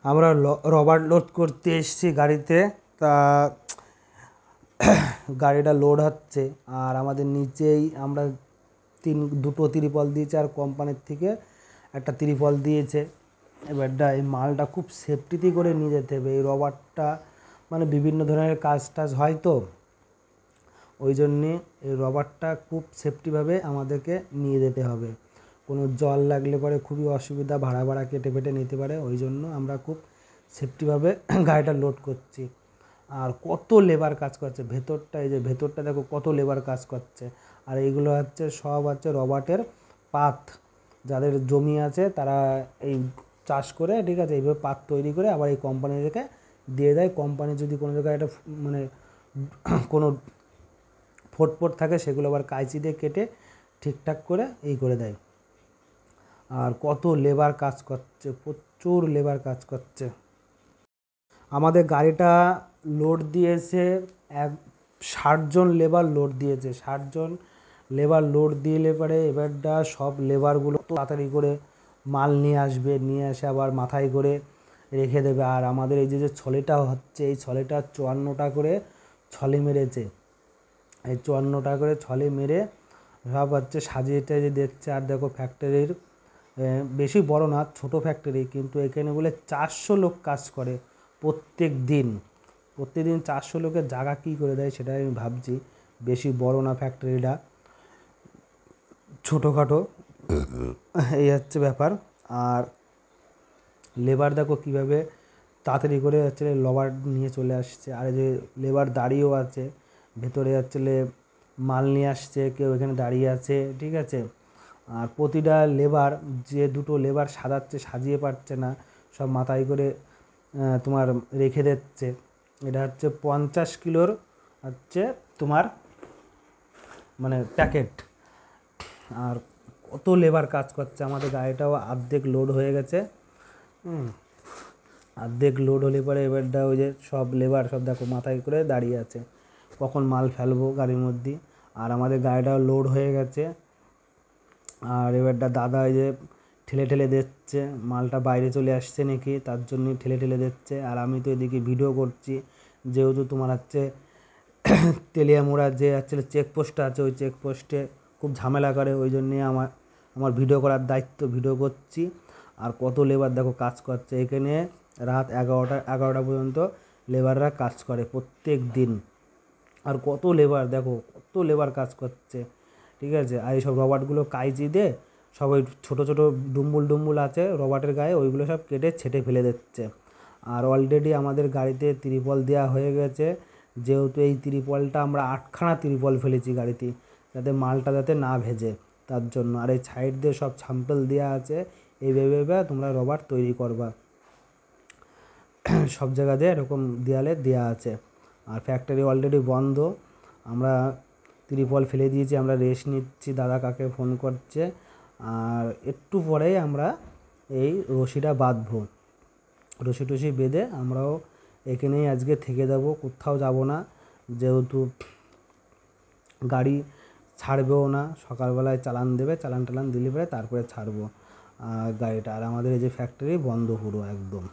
আমরা rubber load করতে এসেছি গাড়িতে। তা গাড়িটা লোড হচ্ছে আর আমাদের নিচেই আমরা দুটো ত্রিপল দিয়েছে আর কোম্পানির থেকে একটা ত্রিপল দিয়েছে। এবারটা এই মালটা খুব সেফটিতে করে নিয়ে যেতে হবে। এই রবারটা মানে বিভিন্ন ধরনের কাজ টাজ হয়, তো ওই জন্যে এই রবারটা খুব সেফটিভাবে আমাদেরকে নিয়ে যেতে হবে। কোনো জল লাগলে পরে খুবই অসুবিধা, ভাড়া কেটে ফেটে নিতে পারে। ওই জন্য আমরা খুব সেফটিভাবে গাড়িটা লোড করছি। আর কত লেবার কাজ করছে ভেতরটা, এই যে ভেতরটা দেখো কত লেবার কাজ করছে। আর এইগুলো হচ্ছে সব হচ্ছে রবার্টের পাত। যাদের জমি আছে তারা এই চাষ করে, ঠিক আছে, এইভাবে পাত তৈরি করে আবার এই কোম্পানিদেরকে দিয়ে দেয়। কোম্পানি যদি কোনো জায়গায় একটা মানে কোনো ফোট থাকে সেগুলো আবার কাঁচি দিয়ে কেটে ঠিকঠাক করে এই করে দেয়। আর কত লেবার কাজ করছে, প্রচুর লেবার কাজ করছে। আমাদের গাড়িটা লোড দিয়েছে 60 জন লেবার লোড দিয়েছে। 60 জন লেবার লোড দিলে পরে এবারটা সব লেবারগুলো তাড়াতাড়ি করে মাল নিয়ে আসবে, নিয়ে এসে আবার মাথায় করে রেখে দেবে। আর আমাদের এই যে ছলেটা হচ্ছে, এই ছলেটা 54টা করে ছলে মেরেছে। এই 54টা করে ছলে মেরে সব হচ্ছে সাজিয়ে টাজিয়ে দিচ্ছে। আর দেখো ফ্যাক্টরির বেশি বড় না, ছোট ফ্যাক্টরি, কিন্তু এখানে বলে 400 লোক কাজ করে প্রত্যেকদিন 400 লোকের জায়গা কী করে দেয় সেটাই আমি ভাবছি। বেশি বড় না ফ্যাক্টরিটা, ছোটোখাটো, এই হচ্ছে ব্যাপার। আর লেবার দেখো কীভাবে তাড়াতাড়ি করে হচ্ছে লবার নিয়ে চলে আসছে। আর যে লেবার দাঁড়িয়েও আছে ভেতরে হচ্ছে মাল নিয়ে আসছে, কেউ এখানে দাঁড়িয়ে আছে, ঠিক আছে। আর প্রতিটা লেবার, যে দুটো লেবার সাজিয়ে পারছে না, সব মাথায় করে তোমার রেখে দিচ্ছে। এটা হচ্ছে 50 কিলোর হচ্ছে তোমার মানে প্যাকেট। আর কত লেবার কাজ করছে। আমাদের গাড়িটাও অর্ধেক লোড হয়ে গেছে। অর্ধেক লোড হলে পরে এবারটা ওই যে সব লেবার সব দেখো মাথায় করে দাঁড়িয়ে আছে, কখন মাল ফেলবো গাড়ির মধ্যে। আর আমাদের গাড়িটাও লোড হয়ে গেছে। আর এবারটা দাদা এই যে ঠেলে ঠেলে দিচ্ছে, মালটা বাইরে চলে আসছে নাকি তার জন্যই ঠেলে ঠেলে দিচ্ছে। আর আমি তো এদিকে ভিডিও করছি, যেহেতু তোমার হচ্ছে তেলিয়ামুড়া যে হচ্ছে চেকপোস্টটা আছে, ওই চেকপোস্টে খুব ঝামেলা করে, ওই জন্যে আমার ভিডিও করার দায়িত্ব, ভিডিও করছি। আর কত লেবার দেখো কাজ করছে এখানে, রাত 11টা পর্যন্ত লেবাররা কাজ করে প্রত্যেক দিন। আর কত লেবার দেখো, কত লেবার কাজ করছে, ঠিক আছে। আর এইসব রবার্টগুলো কাইচি দিয়ে সব ওই ছোটো ছোটো ডুম্বুল আছে রবার্টের গায়ে, ওইগুলো সব কেটে ছেটে ফেলে দিচ্ছে। আর অলরেডি আমাদের গাড়িতে ত্রিপল দেওয়া হয়ে গেছে, যেহেতু এই ত্রিপলটা আমরা 8খানা ত্রিপল ফেলেছি গাড়িতে, যাতে মালটা যাতে না ভেজে, তার জন্য। আর এই সাইড দিয়ে সব স্যাম্পল দেওয়া আছে, এইভাবে তোমরা রবার তৈরি করবা। সব জায়গা দিয়ে এরকম দেয়ালে দেওয়া আছে। আর ফ্যাক্টরি অলরেডি বন্ধ, আমরা ত্রিপল ফেলে দিয়েছি, আমরা রেস্ট নিচ্ছি। দাদা কাকে ফোন করছে। আর একটু পরেই আমরা এই রশিটা বাঁধবো, রশি টশি বেঁধে আমরাও এখানেই আজকে থেকে যাবো, কোথাও যাব না। যেহেতু গাড়ি ছাড়বেও না, সকালবেলায় চালান দেবে, চালান টালান দিলে পরে তারপরে ছাড়বো গাড়িটা। আর আমাদের এই যে ফ্যাক্টরি বন্ধ পুরো একদম।